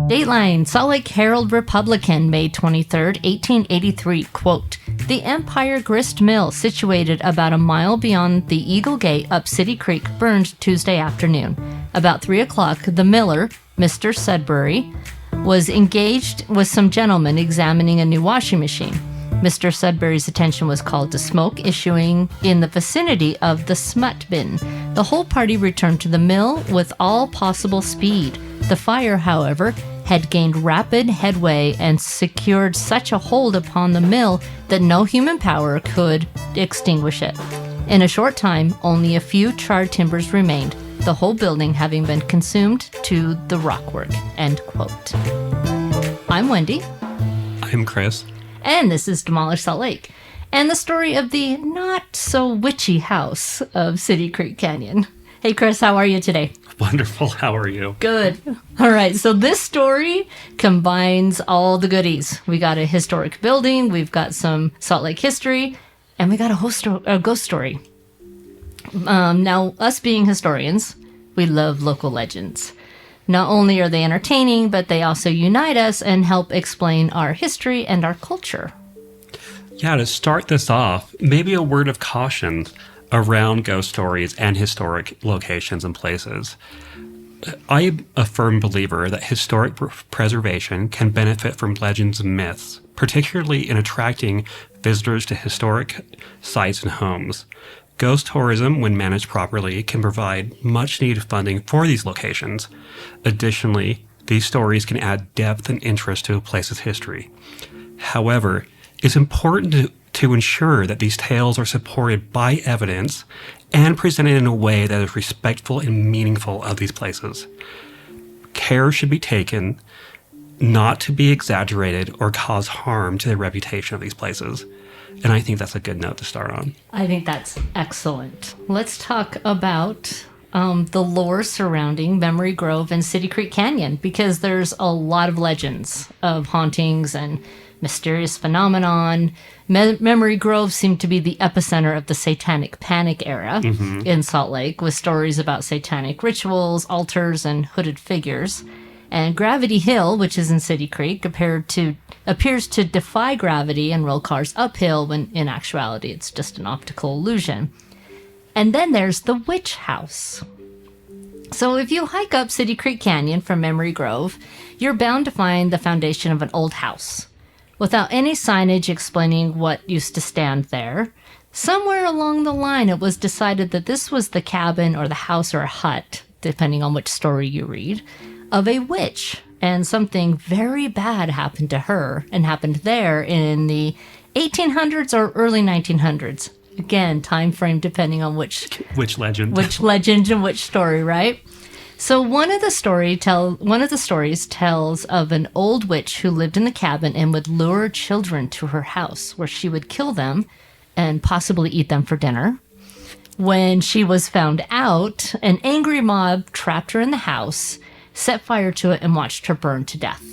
Dateline, Salt Lake Herald-Republican, May 23rd, 1883, quote, "The Empire Grist Mill, situated about a mile beyond the Eagle Gate up City Creek, burned Tuesday afternoon. About 3 o'clock, the miller, Mr. Sudbury, was engaged with some gentlemen examining a new washing machine. Mr. Sudbury's attention was called to smoke issuing in the vicinity of the smut bin. The whole party returned to the mill with all possible speed. The fire, however, had gained rapid headway and secured such a hold upon the mill that no human power could extinguish it. In a short time, only a few charred timbers remained, the whole building having been consumed to the rockwork." End quote. I'm Wendy. I'm Chris. And this is Demolished Salt Lake, and the story of the not-so-witchy house of City Creek Canyon. Hey, Chris, how are you today? Wonderful. How are you? Good. All right, so this story combines all the goodies. We got a historic building, we've got some Salt Lake history, and we got a ghost story. Now, us being historians, we love local legends. Not only are they entertaining, but they also unite us and help explain our history and our culture. Yeah, to start this off, maybe a word of caution around ghost stories and historic locations and places. I'm a firm believer that historic preservation can benefit from legends and myths, particularly in attracting visitors to historic sites and homes. Ghost tourism, when managed properly, can provide much-needed funding for these locations. Additionally, these stories can add depth and interest to a place's history. However, it's important to ensure that these tales are supported by evidence and presented in a way that is respectful and meaningful of these places. Care should be taken not to be exaggerated or cause harm to the reputation of these places. And I think that's a good note to start on. I think that's excellent. Let's talk about the lore surrounding Memory Grove and City Creek Canyon, because there's a lot of legends of hauntings and mysterious phenomenon. Memory Grove seemed to be the epicenter of the Satanic Panic era in Salt Lake, with stories about satanic rituals, altars, and hooded figures. And Gravity Hill, which is in City Creek, appears to defy gravity and roll cars uphill when in actuality it's just an optical illusion. And then there's the Witch House. So if you hike up City Creek Canyon from Memory Grove, you're bound to find the foundation of an old house, without any signage explaining what used to stand there. Somewhere along the line, it was decided that this was the cabin or the house or a hut, depending on which story you read, of a witch, and something very bad happened to her and happened there in the 1800s or early 1900s. Again, time frame depending on which legend and which story, right? So one of the stories tells of an old witch who lived in the cabin and would lure children to her house, where she would kill them and possibly eat them for dinner. When she was found out, an angry mob trapped her in the house, set fire to it, and watched her burn to death.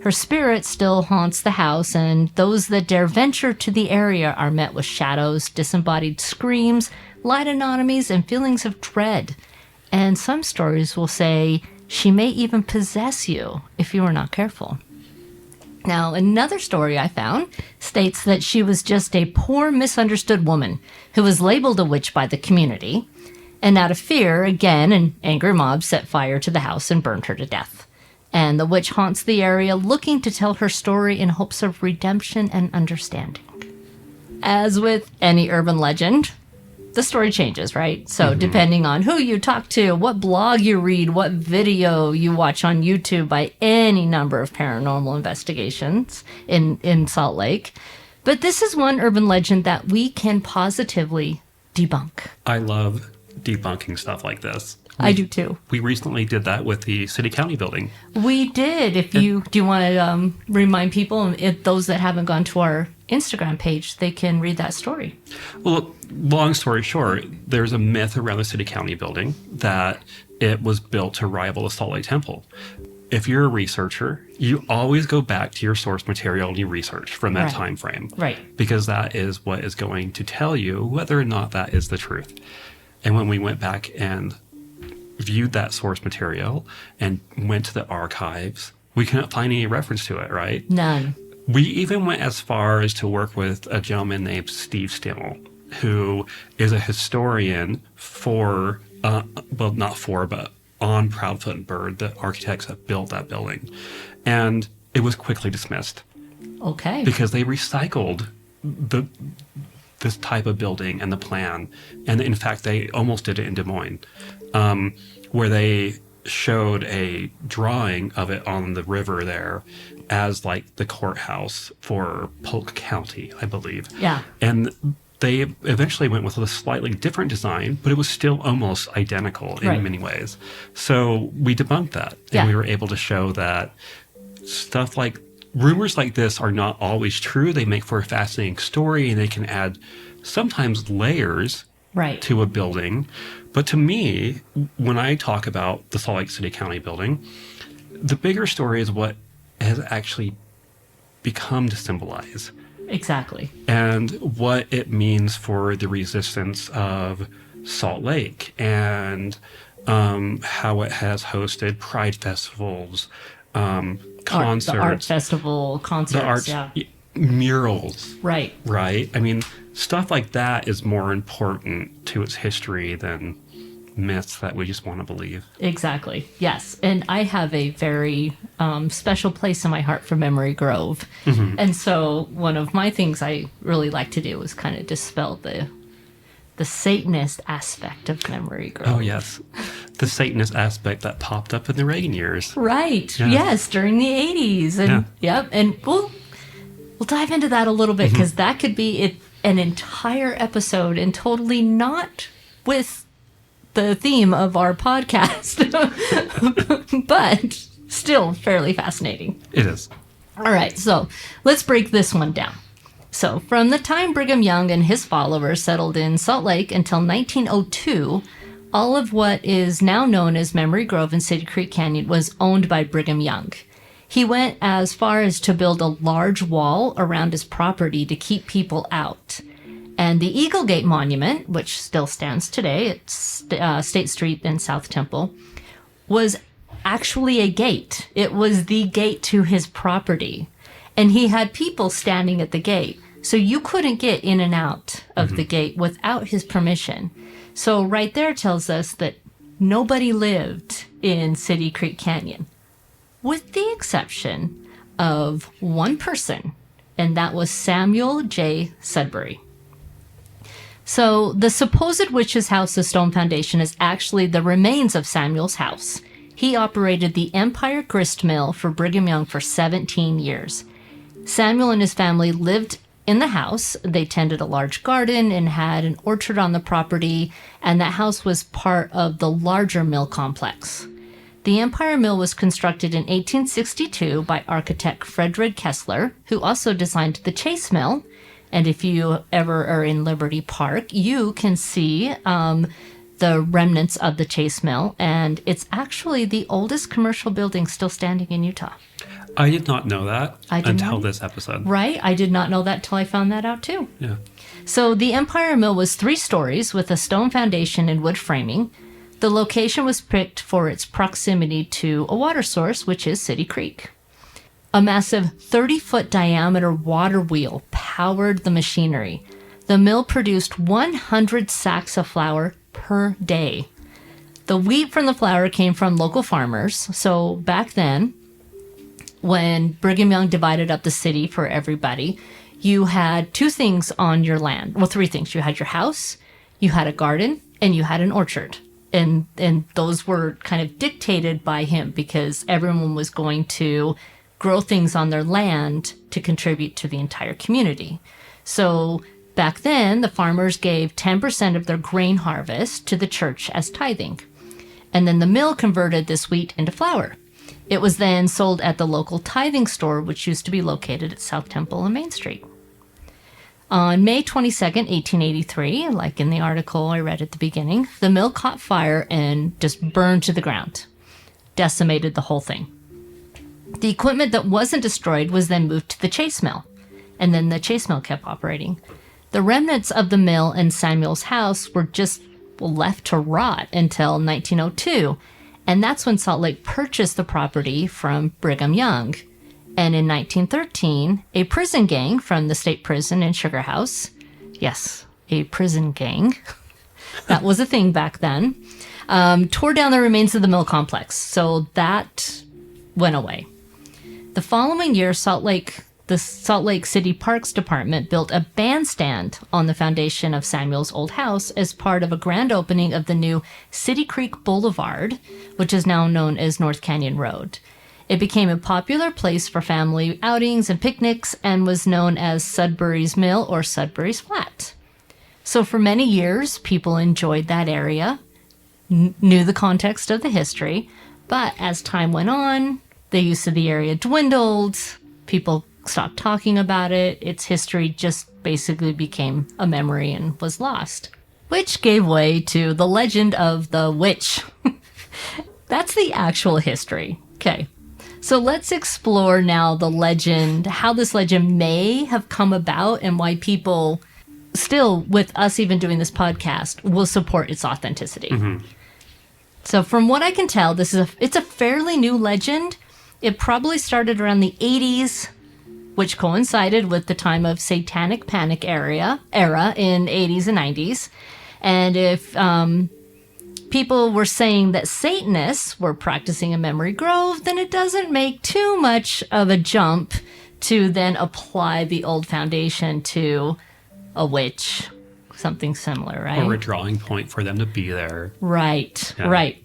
Her spirit still haunts the house, and those that dare venture to the area are met with shadows, disembodied screams, light anomalies, and feelings of dread. And some stories will say she may even possess you if you are not careful. Now, another story I found states that she was just a poor, misunderstood woman who was labeled a witch by the community. And out of fear, again, an angry mob set fire to the house and burned her to death. And the witch haunts the area, looking to tell her story in hopes of redemption and understanding. As with any urban legend, the story changes, right? So depending on who you talk to, what blog you read, what video you watch on YouTube by any number of paranormal investigations in Salt Lake. But this is one urban legend that we can positively debunk. I love debunking stuff like this. I do too. We recently did that with the city-county building. We did. Do you want to remind people, if those that haven't gone to our Instagram page, they can read that story? Well, long story short, there's a myth around the city-county building that it was built to rival the Salt Lake Temple. If you're a researcher, you always go back to your source material and you research from that time frame. Right. Because that is what is going to tell you whether or not that is the truth. And when we went back and viewed that source material and went to the archives we couldn't find any reference to it, right? None. We even went as far as to work with a gentleman named Steve Stimmel, who is a historian for, not for, but on Proudfoot and Bird, the architects that built that building. And it was quickly dismissed. Okay. Because they recycled this type of building and the plan. And in fact, they almost did it in Des Moines, where they showed a drawing of it on the river there as like the courthouse for Polk County, I believe. Yeah. And they eventually went with a slightly different design, but it was still almost identical in many ways. So we debunked that. And we were able to show that stuff like rumors like this are not always true. They make for a fascinating story, and they can add sometimes layers to a building. But to me, when I talk about the Salt Lake City County building, the bigger story is what has actually become to symbolize. Exactly. And what it means for the resistance of Salt Lake, and how it has hosted pride festivals, concerts. The art festival, concerts, murals. Right. I mean, stuff like that is more important to its history than myths that we just want to believe. Exactly. Yes. And I have a very special place in my heart for Memory Grove. Mm-hmm. And so one of my things I really like to do is kind of dispel the Satanist aspect of Memory Grove. Oh, yes. The Satanist aspect that popped up in the Reagan years. Right. Yes, during the 80s. And and we'll dive into that a little bit, because that could be an entire episode and totally not with the theme of our podcast, but still fairly fascinating. It is. All right, so let's break this one down. So from the time Brigham Young and his followers settled in Salt Lake until 1902, all of what is now known as Memory Grove and City Creek Canyon was owned by Brigham Young. He went as far as to build a large wall around his property to keep people out. And the Eagle Gate Monument, which still stands today at State Street in South Temple, was actually a gate. It was the gate to his property. And he had people standing at the gate. So you couldn't get in and out of the gate without his permission. So right there tells us that nobody lived in City Creek Canyon, with the exception of one person, and that was Samuel J. Sudbury. So the supposed witch's house, the stone foundation, is actually the remains of Samuel's house. He operated the Empire Grist Mill for Brigham Young for 17 years. Samuel and his family lived in the house. They tended a large garden and had an orchard on the property, and that house was part of the larger mill complex. The Empire Mill was constructed in 1862 by architect Frederick Kessler, who also designed the Chase Mill. And if you ever are in Liberty Park, you can see the remnants of the Chase Mill, and it's actually the oldest commercial building still standing in Utah. I did not know that until this episode. Right? I did not know that till I found that out too. Yeah. So the Empire Mill was 3 stories with a stone foundation and wood framing. The location was picked for its proximity to a water source, which is City Creek. A massive 30-foot diameter water wheel powered the machinery. The mill produced 100 sacks of flour per day. The wheat from the flour came from local farmers. So back then, when Brigham Young divided up the city for everybody, you had 2 things on your land. Well, 3 things. You had your house, you had a garden, and you had an orchard. And those were kind of dictated by him, because everyone was going to grow things on their land to contribute to the entire community. So back then, the farmers gave 10% of their grain harvest to the church as tithing. And then the mill converted this wheat into flour. It was then sold at the local tithing store, which used to be located at South Temple and Main Street. On May 22nd, 1883, like in the article I read at the beginning, the mill caught fire and just burned to the ground, decimated the whole thing. The equipment that wasn't destroyed was then moved to the Chase Mill, and then the Chase Mill kept operating. The remnants of the mill and Samuel's house were just left to rot until 1902, And that's when Salt Lake purchased the property from Brigham Young. And in 1913, a prison gang from the state prison in Sugar House, yes, a prison gang, that was a thing back then, tore down the remains of the mill complex. So that went away. The following year, the Salt Lake City Parks Department built a bandstand on the foundation of Samuel's old house as part of a grand opening of the new City Creek Boulevard, which is now known as North Canyon Road. It became a popular place for family outings and picnics and was known as Sudbury's Mill or Sudbury's Flat. So for many years, people enjoyed that area, knew the context of the history, but as time went on, the use of the area dwindled, people stopped talking about it, its history just basically became a memory and was lost, which gave way to the legend of the witch. That's the actual history. Okay, so let's explore now the legend, how this legend may have come about and why people still, with us even doing this podcast, will support its authenticity. Mm-hmm. So from what I can tell, it's a fairly new legend. It probably started around the 80s, which coincided with the time of Satanic Panic era in 80s and 90s. And if people were saying that Satanists were practicing in Memory Grove, then it doesn't make too much of a jump to then apply the old foundation to a witch, something similar, right? Or a drawing point for them to be there. Right, yeah. Right.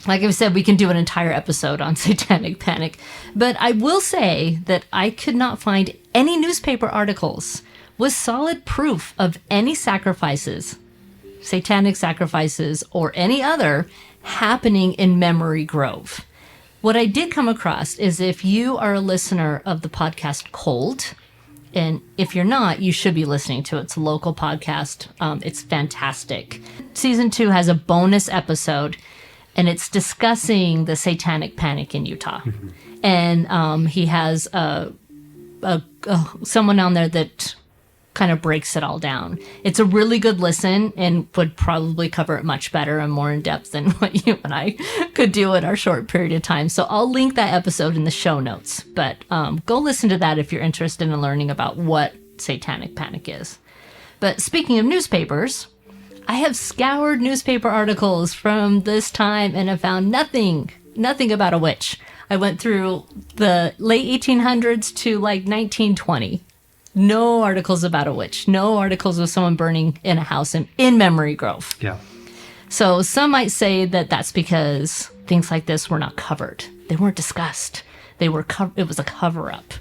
Like I said, we can do an entire episode on Satanic Panic. But I will say that I could not find any newspaper articles with solid proof of any sacrifices, satanic sacrifices, or any other happening in Memory Grove. What I did come across is if you are a listener of the podcast Cold, and if you're not, you should be listening to it. It's a local podcast. It's fantastic. Season 2 has a bonus episode, and it's discussing the Satanic Panic in Utah. Mm-hmm. And he has someone on there that kind of breaks it all down. It's a really good listen and would probably cover it much better and more in depth than what you and I could do in our short period of time. So I'll link that episode in the show notes. But go listen to that if you're interested in learning about what Satanic Panic is. But speaking of newspapers, I have scoured newspaper articles from this time and have found nothing about a witch. I went through the late 1800s to like 1920. No articles about a witch. No articles of someone burning in a house in Memory Grove. Yeah. So some might say that that's because things like this were not covered. They weren't discussed. It was a cover-up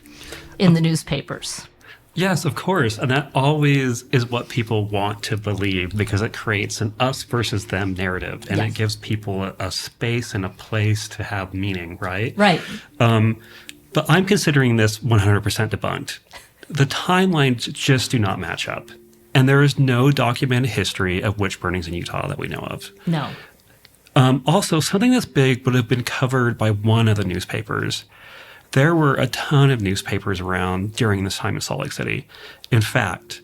in the newspapers. Yes, of course. And that always is what people want to believe because it creates an us versus them narrative. And It gives people a space and a place to have meaning, right? Right. But I'm considering this 100% debunked. The timelines just do not match up. And there is no documented history of witch burnings in Utah that we know of. No. Also, something this big would have been covered by one of the newspapers. There were a ton of newspapers around during this time in Salt Lake City. In fact,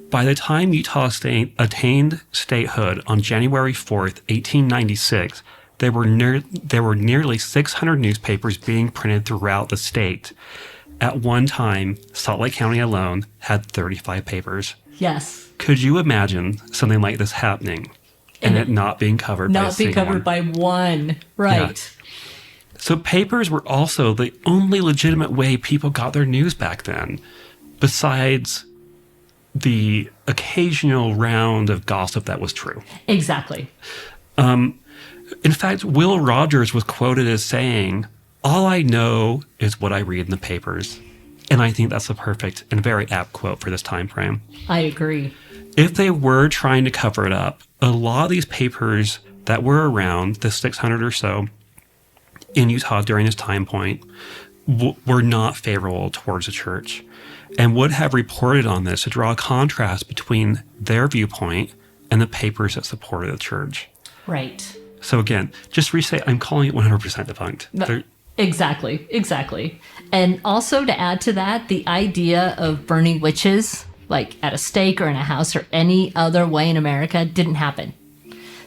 by the time Utah attained statehood on January 4th, 1896, there were nearly 600 newspapers being printed throughout the state. At one time, Salt Lake County alone had 35 papers. Yes. Could you imagine something like this happening and it not being covered by a single one? Not being covered by one. Right. Yeah. So papers were also the only legitimate way people got their news back then, besides the occasional round of gossip that was true. Exactly. In fact, Will Rogers was quoted as saying, "All I know is what I read in the papers." And I think that's a perfect and very apt quote for this time frame. I agree. If they were trying to cover it up, a lot of these papers that were around, the 600 or so, in Utah during this time point, were not favorable towards the church and would have reported on this to draw a contrast between their viewpoint and the papers that supported the church. Right. So again, just restate, I'm calling it 100% debunked. Exactly. And also to add to that, the idea of burning witches, like at a stake or in a house or any other way in America, didn't happen.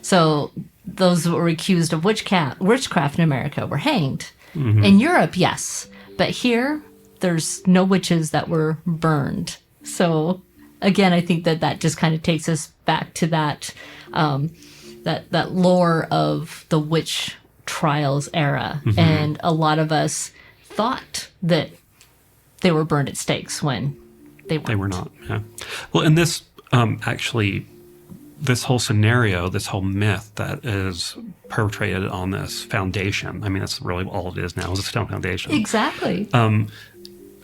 So those who were accused of witchcraft in America were hanged. In Europe, yes. But here, there's no witches that were burned. So, again, I think that just kind of takes us back to that that lore of the witch trials era. And a lot of us thought that they were burned at stakes when they weren't. They were not, yeah. Well, in this, actually, this whole scenario, this whole myth that is perpetrated on this foundation, I mean, that's really all it is now, is a stone foundation. Exactly.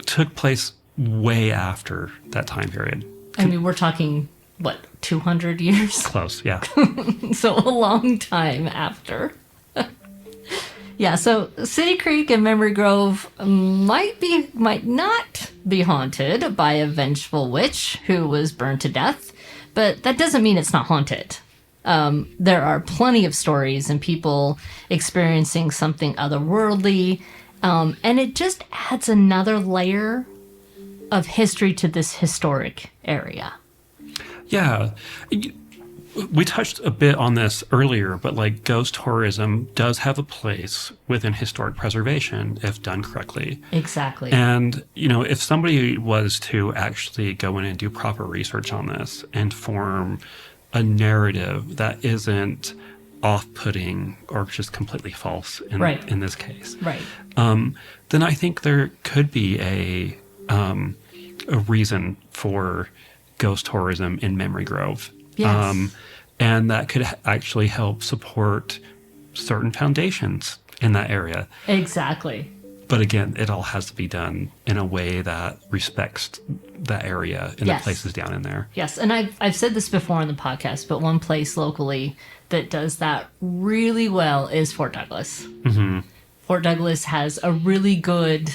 Took place way after that time period. I mean, we're talking, what, 200 years? Close, yeah. So a long time after. Yeah, so City Creek and Memory Grove might not be haunted by a vengeful witch who was burned to death, but that doesn't mean it's not haunted. There are plenty of stories and people experiencing something otherworldly, and it just adds another layer of history to this historic area. Yeah. We touched a bit on this earlier, but like ghost tourism does have a place within historic preservation if done correctly. Exactly. And, you know, if somebody was to actually go in and do proper research on this and form a narrative that isn't off-putting or just completely false in this case, right. Then I think there could be a reason for ghost tourism in Memory Grove. Yes. And that could actually help support certain foundations in that area. Exactly. But again, it all has to be done in a way that respects that area and the places down in there. Yes, and I've said this before on the podcast, but one place locally that does that really well is Fort Douglas. Fort Douglas has a really good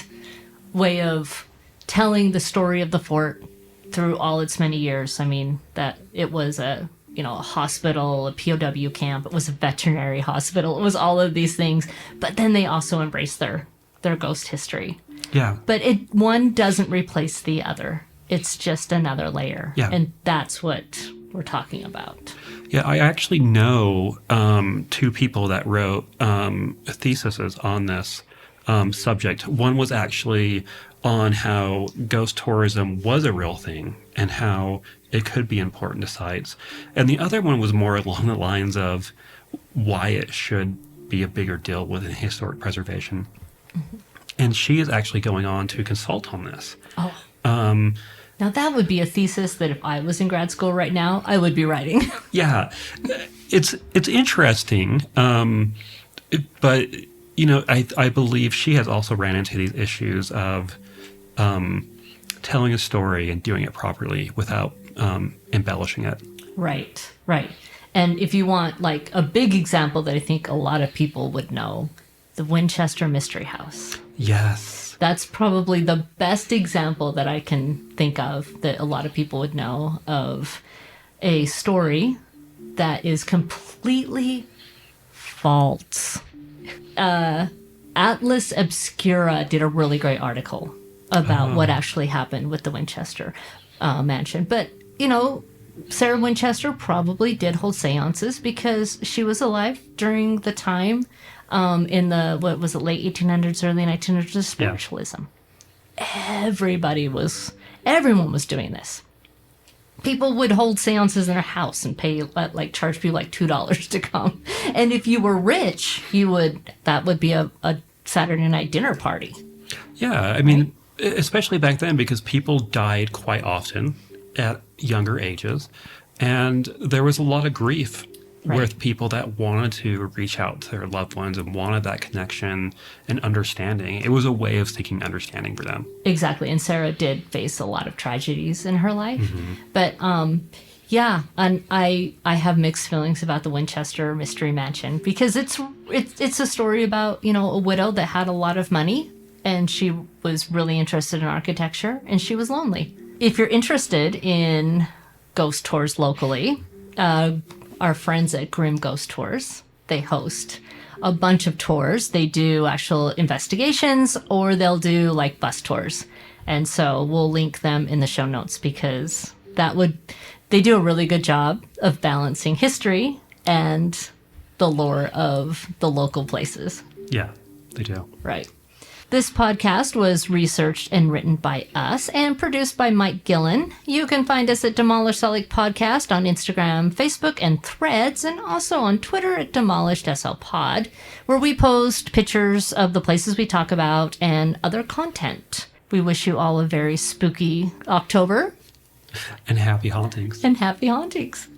way of telling the story of the fort through all its many years. I mean, that it was a hospital, a POW camp, it was a veterinary hospital, it was all of these things, but then they also embraced their ghost history. Yeah. But one doesn't replace the other. It's just another layer. Yeah. And that's what we're talking about. Yeah, I actually know two people that wrote theses on this subject. One was actually on how ghost tourism was a real thing and how it could be important to sites. And the other one was more along the lines of why it should be a bigger deal within historic preservation. And she is actually going on to consult on this. Oh. Now that would be a thesis that if I was in grad school right now, I would be writing. Yeah. It's interesting. But, you know, I believe she has also ran into these issues of telling a story and doing it properly without embellishing it. Right. And if you want like a big example that I think a lot of people would know, the Winchester Mystery House. Yes. That's probably the best example that I can think of that a lot of people would know of a story that is completely false. Atlas Obscura did a really great article about what actually happened with the Winchester mansion. But, you know, Sarah Winchester probably did hold seances because she was alive during the time in the, what was it, late 1800s, early 1900s, of spiritualism. Yeah. Everyone was doing this. People would hold seances in their house and pay, like, charge people like $2 to come. And if you were rich, that would be a Saturday night dinner party. Yeah, I mean, especially back then, because people died quite often at younger ages. And there was a lot of grief with people that wanted to reach out to their loved ones and wanted that connection and understanding. It was a way of seeking understanding for them. Exactly. And Sarah did face a lot of tragedies in her life. Mm-hmm. But yeah, and I have mixed feelings about the Winchester Mystery Mansion because it's a story about, you know, a widow that had a lot of money and she was really interested in architecture and she was lonely. If you're interested in ghost tours locally, our friends at Grimm Ghost Tours, they host a bunch of tours. They do actual investigations or they'll do like bus tours. And so we'll link them in the show notes because they do a really good job of balancing history and the lore of the local places. Yeah, they do. Right. This podcast was researched and written by us and produced by Mike Gillen. You can find us at Demolish Salt Lake Podcast on Instagram, Facebook, and Threads, and also on Twitter at Demolished SL Pod, where we post pictures of the places we talk about and other content. We wish you all a very spooky October. And happy hauntings. And happy hauntings.